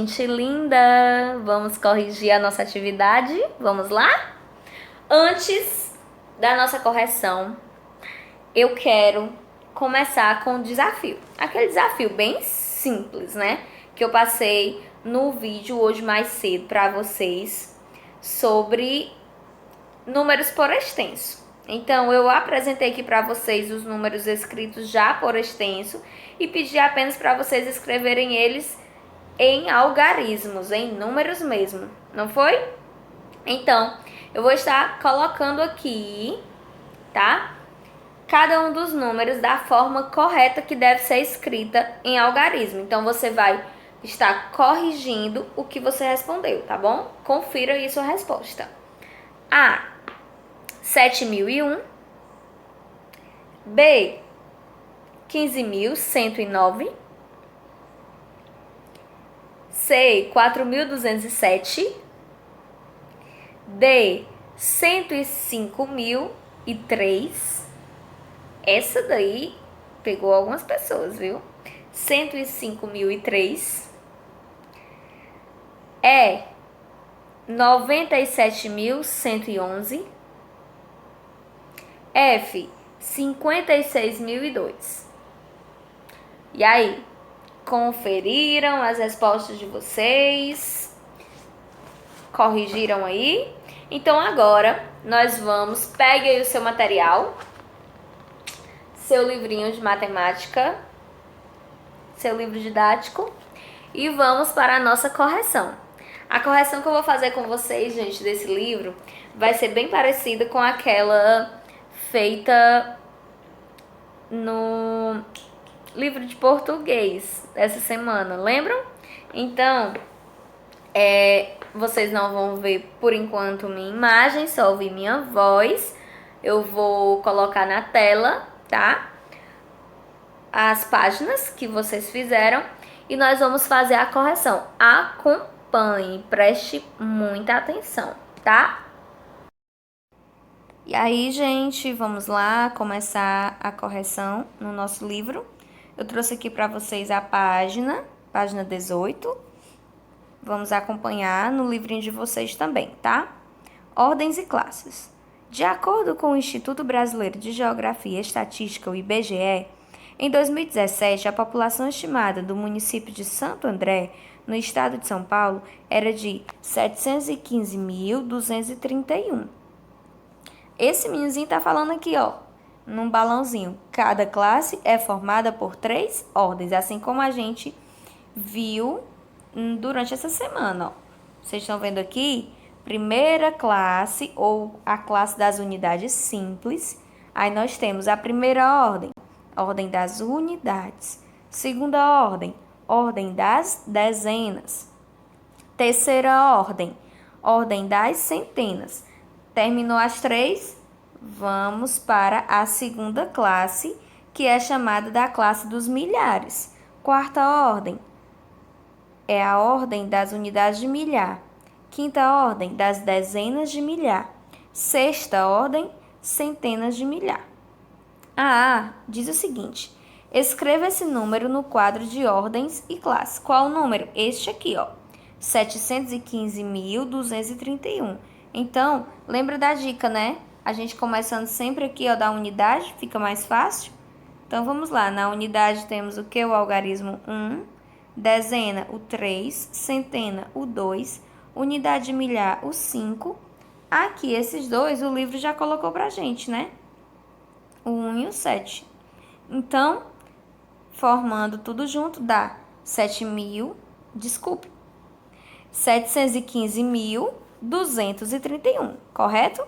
gente linda! Vamos corrigir a nossa atividade? Vamos lá? Antes da nossa correção, eu quero começar com um desafio. Aquele desafio bem simples, né? Que eu passei no vídeo hoje mais cedo para vocês sobre números por extenso. Então, eu apresentei aqui para vocês os números escritos já por extenso e pedi apenas para vocês escreverem eles em algarismos, em números mesmo, não foi? Então, eu vou estar colocando aqui, tá? Cada um dos números da forma correta que deve ser escrita em algarismo. Então, você vai estar corrigindo o que você respondeu, tá bom? Confira aí sua resposta. A, 7.001. B, 15.109. C, 4.207. D, 105.003. Essa daí pegou algumas pessoas, viu? 105.003. E, 97.111. F, 56.002. E aí, conferiram as respostas de vocês? Corrigiram aí? Então agora nós vamos, pegue aí o seu material, seu livrinho de matemática, seu livro didático e vamos para a nossa correção. A correção que eu vou fazer com vocês, gente, desse livro vai ser bem parecida com aquela feita no livro de português dessa semana, lembram? Então, vocês não vão ver por enquanto minha imagem, só ouvir minha voz. Eu vou colocar na tela, tá? As páginas que vocês fizeram e nós vamos fazer a correção. Acompanhe, preste muita atenção, tá? E aí, gente, vamos lá começar a correção no nosso livro. Eu trouxe aqui para vocês a página 18. Vamos acompanhar no livrinho de vocês também, tá? Ordens e classes. De acordo com o Instituto Brasileiro de Geografia e Estatística, o IBGE, em 2017, a população estimada do município de Santo André, no estado de São Paulo, era de 715.231. Esse meninozinho tá falando aqui, ó, num balãozinho. Cada classe é formada por 3 ordens, assim como a gente viu durante essa semana, ó. Vocês estão vendo aqui? Primeira classe, ou a classe das unidades simples. Aí nós temos a primeira ordem das unidades. Segunda ordem das dezenas. Terceira ordem das centenas. Terminou as 3, vamos para a segunda classe, que é chamada da classe dos milhares. Quarta ordem é a ordem das unidades de milhar. Quinta ordem, das dezenas de milhar. Sexta ordem, centenas de milhar. A A diz o seguinte: escreva esse número no quadro de ordens e classes. Qual o número? Este aqui, ó. 715.231. Então, lembra da dica, né? A gente começando sempre aqui, ó, da unidade, fica mais fácil. Então, vamos lá. Na unidade temos o que? O algarismo 1. Dezena, o 3. Centena, o 2. Unidade de milhar, o 5. Aqui, esses dois, o livro já colocou pra gente, né? O 1 e o 7. Então, formando tudo junto, dá 715.231, correto?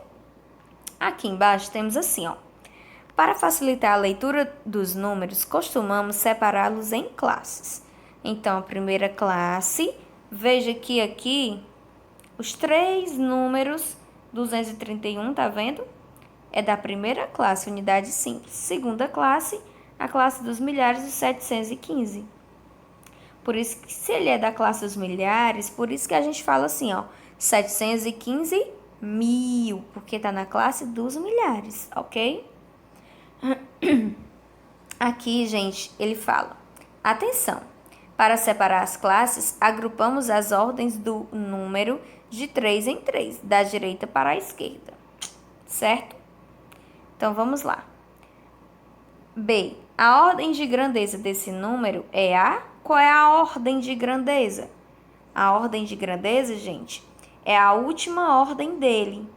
Aqui embaixo temos assim, ó. Para facilitar a leitura dos números, costumamos separá-los em classes. Então, a primeira classe, veja que aqui os 3 números 231, tá vendo? É da primeira classe, unidade simples. Segunda classe, a classe dos milhares, os 715. Por isso que, se ele é da classe dos milhares, por isso que a gente fala assim, ó, 715 mil, porque tá na classe dos milhares, ok? Aqui, gente, ele fala: atenção, Para separar as classes, agrupamos as ordens do número de 3 em 3, da direita para a esquerda, certo? Então, vamos lá. B. A ordem de grandeza desse número é a... Qual é a ordem de grandeza? A ordem de grandeza, gente, é a última ordem dele.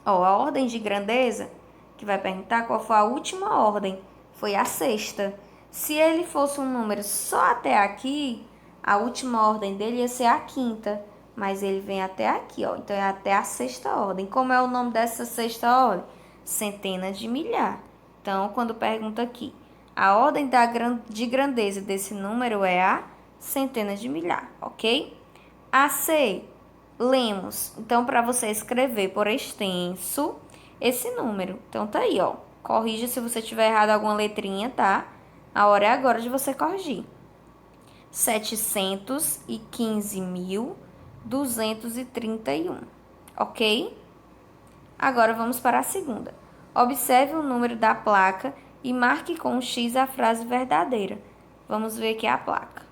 Ó, a ordem de grandeza, que vai perguntar qual foi a última ordem, foi a sexta. Se ele fosse um número só até aqui, a última ordem dele ia ser a quinta. Mas ele vem até aqui, ó. Então, é até a sexta ordem. Como é o nome dessa sexta ordem? Centena de milhar. Então, quando pergunta aqui, a ordem de grandeza desse número é a centena de milhar, ok? A C, lemos. Então, para você escrever por extenso esse número. Então, tá aí, ó. Corrija se você tiver errado alguma letrinha, tá? A hora é agora de você corrigir. 715.231, ok? Agora vamos para a segunda. Observe o número da placa e marque com um X a frase verdadeira. Vamos ver aqui a placa.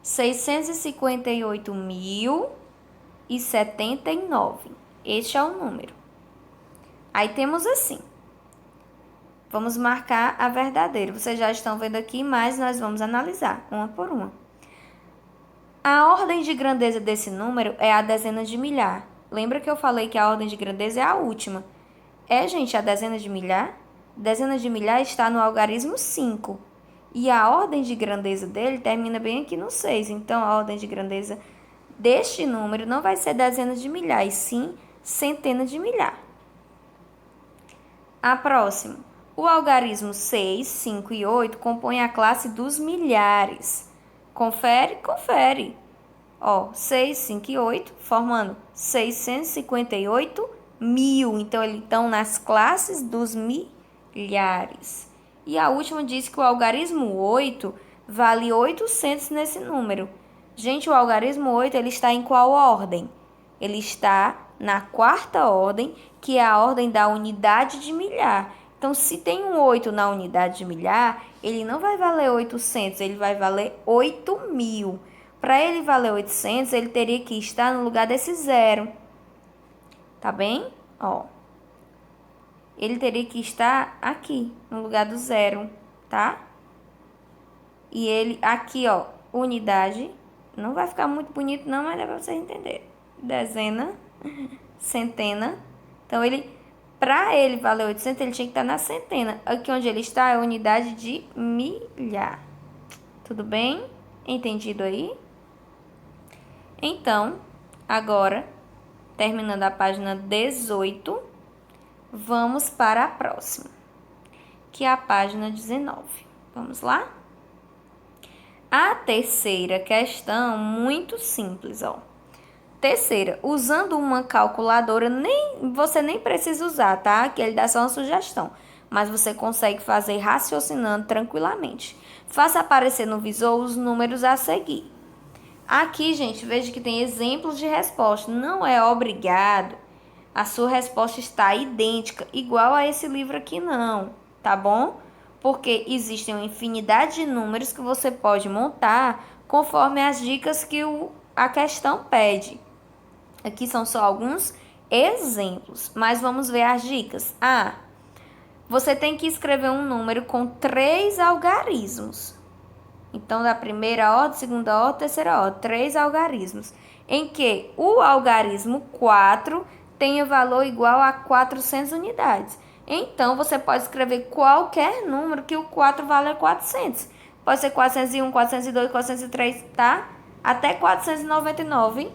658.079. Este é o número. Aí temos assim. Vamos marcar a verdadeira. Vocês já estão vendo aqui, mas nós vamos analisar uma por uma. A ordem de grandeza desse número é a dezena de milhar. Lembra que eu falei que a ordem de grandeza é a última? Gente, a dezena de milhar? Dezena de milhar está no algarismo 5. E a ordem de grandeza dele termina bem aqui no 6. Então, a ordem de grandeza deste número não vai ser dezenas de milhar, e sim centenas de milhar. A próxima. O algarismo 6, 5 e 8 compõem a classe dos milhares. Confere? Confere. Ó, 6, 5 e 8 formando 658 mil. Então, eles estão nas classes dos milhares. E a última diz que o algarismo 8 vale 800 nesse número. Gente, o algarismo 8 ele está em qual ordem? Ele está na quarta ordem, que é a ordem da unidade de milhar. Então, se tem um 8 na unidade de milhar, ele não vai valer 800, ele vai valer 8.000. Para ele valer 800, ele teria que estar no lugar desse zero. Tá bem? Ó. Ele teria que estar aqui, no lugar do zero, tá? E ele, aqui, ó, unidade. Não vai ficar muito bonito não, mas dá pra vocês entenderem. Dezena, centena. Então, para ele valer 800, ele tinha que estar na centena. Aqui onde ele está é unidade de milhar. Tudo bem? Entendido aí? Então, agora, terminando a página 18, vamos para a próxima, que é a página 19. Vamos lá? A terceira questão, muito simples, ó. Terceira, usando uma calculadora, você nem precisa usar, tá? Que ele dá só uma sugestão. Mas você consegue fazer raciocinando tranquilamente. Faça aparecer no visor os números a seguir. Aqui, gente, veja que tem exemplos de resposta. Não é obrigado a sua resposta estar idêntica, igual a esse livro aqui, não. Tá bom? Porque existem uma infinidade de números que você pode montar conforme as dicas que a questão pede. Aqui são só alguns exemplos, mas vamos ver as dicas. Você tem que escrever um número com 3 algarismos. Então, da primeira ordem, segunda ordem, terceira ordem, 3 algarismos. Em que o algarismo 4 tenha valor igual a 400 unidades. Então, você pode escrever qualquer número que o 4 vale 400. Pode ser 401, 402, 403, tá? Até 499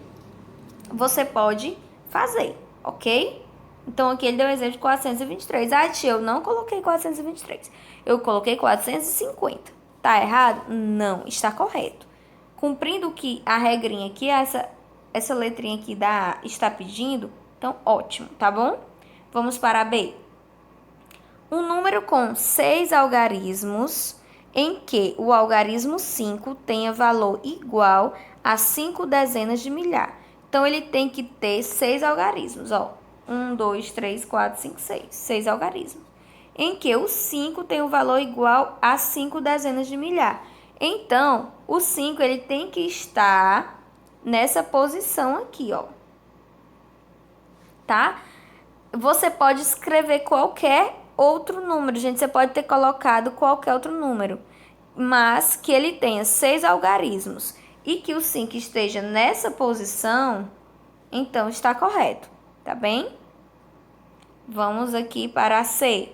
você pode fazer, ok? Então, aqui ele deu um exemplo de 423. Tia, eu não coloquei 423. Eu coloquei 450. Tá errado? Não, está correto. Cumprindo que a regrinha aqui, essa letrinha aqui da está pedindo, então ótimo, tá bom? Vamos para a B. Um número com 6 algarismos em que o algarismo 5 tenha valor igual a 5 dezenas de milhar. Então, ele tem que ter 6 algarismos, ó. 1, 2, 3, 4, 5, 6. 6 algarismos. Em que o 5 tem um valor igual a 5 dezenas de milhar. Então, o 5 ele tem que estar nessa posição aqui, ó. Tá? Você pode escrever qualquer outro número, gente. Você pode ter colocado qualquer outro número, mas que ele tenha 6 algarismos e que o 5 esteja nessa posição, então está correto, tá bem? Vamos aqui para C.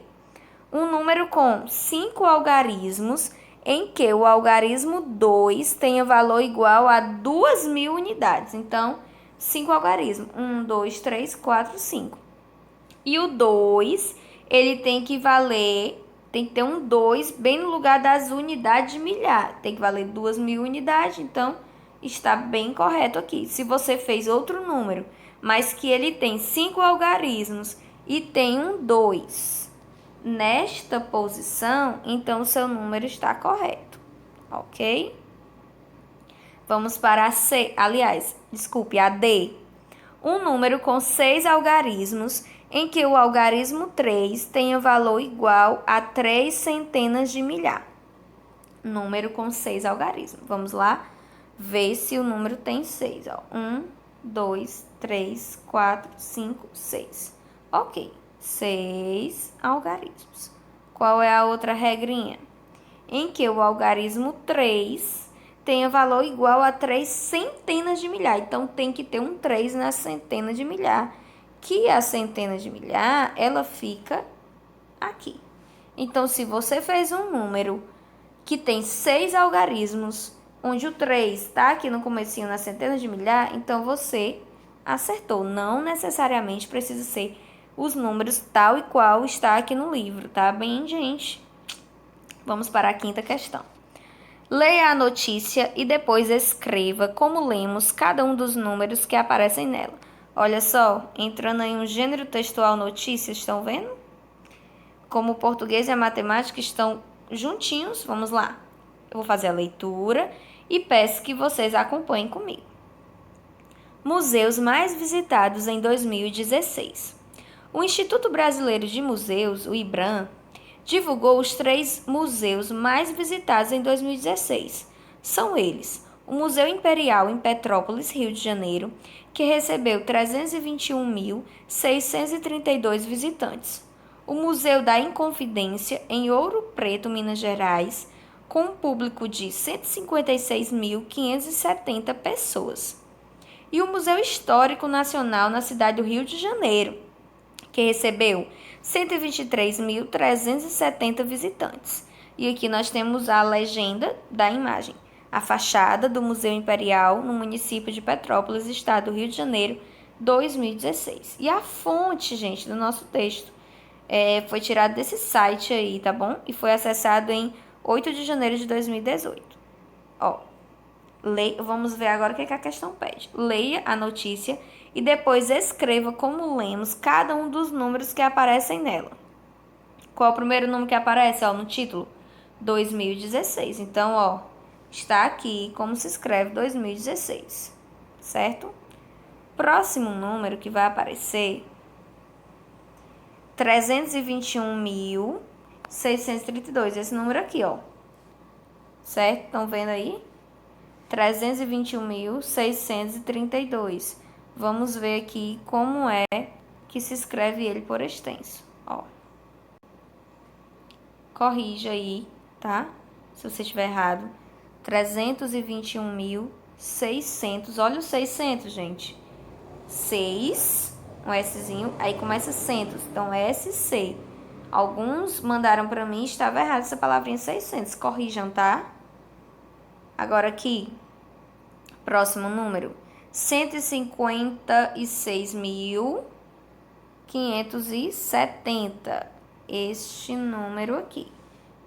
Um número com 5 algarismos em que o algarismo 2 tenha valor igual a 2.000 unidades. Então, 5 algarismos. 1, 2, 3, 4, 5. E o 2, ele tem que valer, tem que ter um 2 bem no lugar das unidades de milhar. Tem que valer 2.000 unidades, então está bem correto aqui. Se você fez outro número, mas que ele tem 5 algarismos e tem um 2 nesta posição, então o seu número está correto, ok? Vamos para a C, a D. Um número com 6 algarismos em que o algarismo 3 tenha valor igual a 3 centenas de milhar. Número com 6 algarismos. Vamos lá ver se o número tem 6. 1, 2, 3, 4, 5, 6. Ok, 6 algarismos. Qual é a outra regrinha? Em que o algarismo 3 tenha valor igual a 3 centenas de milhar. Então, tem que ter um 3 na centena de milhar, que a centena de milhar, ela fica aqui. Então, se você fez um número que tem 6 algarismos, onde o 3 está aqui no comecinho na centena de milhar, então você acertou. Não necessariamente precisa ser os números tal e qual está aqui no livro, tá bem, gente? Vamos para a quinta questão. Leia a notícia e depois escreva como lemos cada um dos números que aparecem nela. Olha só, entrando em um gênero textual notícias, estão vendo? Como o português e a matemática estão juntinhos, vamos lá. Eu vou fazer a leitura e peço que vocês acompanhem comigo. Museus mais visitados em 2016. O Instituto Brasileiro de Museus, o IBRAM, divulgou os 3 museus mais visitados em 2016. São eles: o Museu Imperial em Petrópolis, Rio de Janeiro, que recebeu 321.632 visitantes. O Museu da Inconfidência, em Ouro Preto, Minas Gerais, com um público de 156.570 pessoas. E o Museu Histórico Nacional na cidade do Rio de Janeiro, que recebeu 123.370 visitantes. E aqui nós temos a legenda da imagem. A fachada do Museu Imperial no município de Petrópolis, estado do Rio de Janeiro, 2016. E a fonte, gente, do nosso texto foi tirada desse site aí, tá bom? E foi acessado em 8 de janeiro de 2018. Vamos ver agora o que a questão pede. Leia a notícia e depois escreva como lemos cada um dos números que aparecem nela. Qual é o primeiro número que aparece, no título? 2016. Então, está aqui como se escreve 2016, certo? Próximo número que vai aparecer, 321.632. Esse número aqui, certo? Estão vendo aí? 321.632. Vamos ver aqui como é que se escreve ele por extenso. Corrija aí, tá? Se você estiver errado. 321.600. Olha o 600, gente. 6, um Szinho, aí começa centos. Então, SC. Alguns mandaram para mim, estava errado essa palavrinha 600. Corrijam, tá? Agora aqui, próximo número. 156.570. Este número aqui.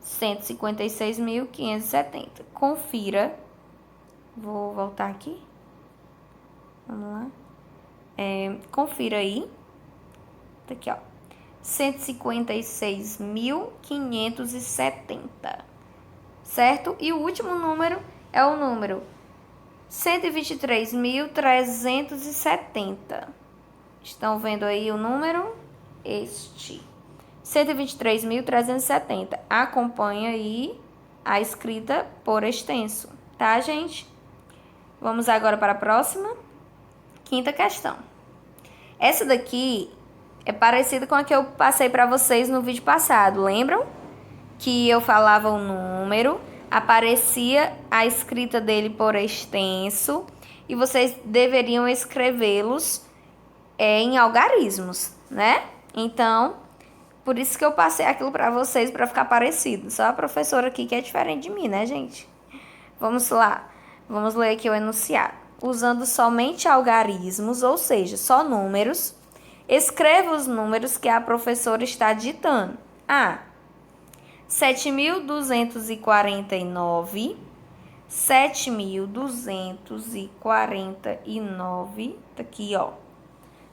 156.570. Confira. Vou voltar aqui. Vamos lá. Confira aí. Tá aqui, 156.570. Certo? E o último número é o número 123.370. Estão vendo aí o número? 123.370. Acompanha aí a escrita por extenso, tá, gente? Vamos agora para a próxima. Quinta questão. Essa daqui é parecida com a que eu passei para vocês no vídeo passado, lembram? Que eu falava o número, aparecia a escrita dele por extenso e vocês deveriam escrevê-los em algarismos, né? Então, por isso que eu passei aquilo para vocês para ficar parecido. Só a professora aqui que é diferente de mim, né, gente? Vamos lá. Vamos ler aqui o enunciado. Usando somente algarismos, ou seja, só números, escreva os números que a professora está ditando. A. 7.249, 7.249, tá aqui, ó,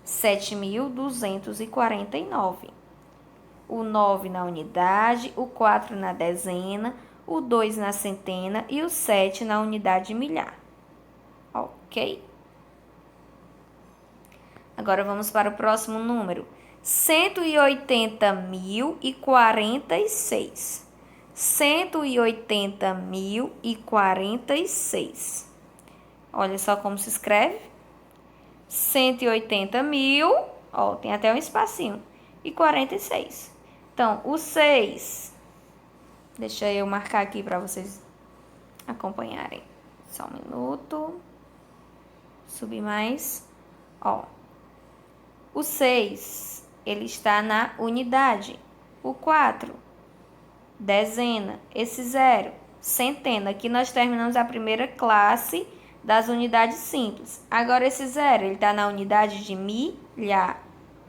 7.249. O 9 na unidade, o 4 na dezena, o 2 na centena e o 7 na unidade milhar. Ok? Agora vamos para o próximo número. 180.046. 180.046. Olha só como se escreve. 180.000, ó, tem até um espacinho. E 46. Então, o 6. Deixa eu marcar aqui para vocês acompanharem. Só um minuto. Subir mais. Ó. O 6, ele está na unidade. O 4, dezena. Esse 0, centena. Aqui nós terminamos a primeira classe das unidades simples. Agora esse 0, ele está na unidade de milhar.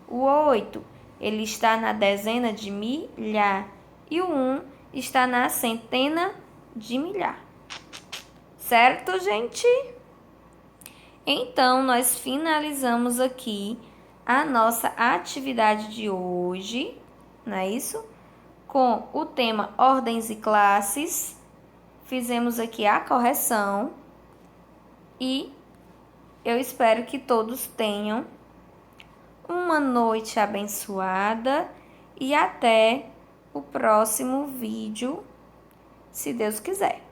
O 8, ele está na dezena de milhar. E o 1 está na centena de milhar. Certo, gente? Então, nós finalizamos aqui a nossa atividade de hoje, não é isso? Com o tema ordens e classes. Fizemos aqui a correção e eu espero que todos tenham uma noite abençoada e até o próximo vídeo, se Deus quiser.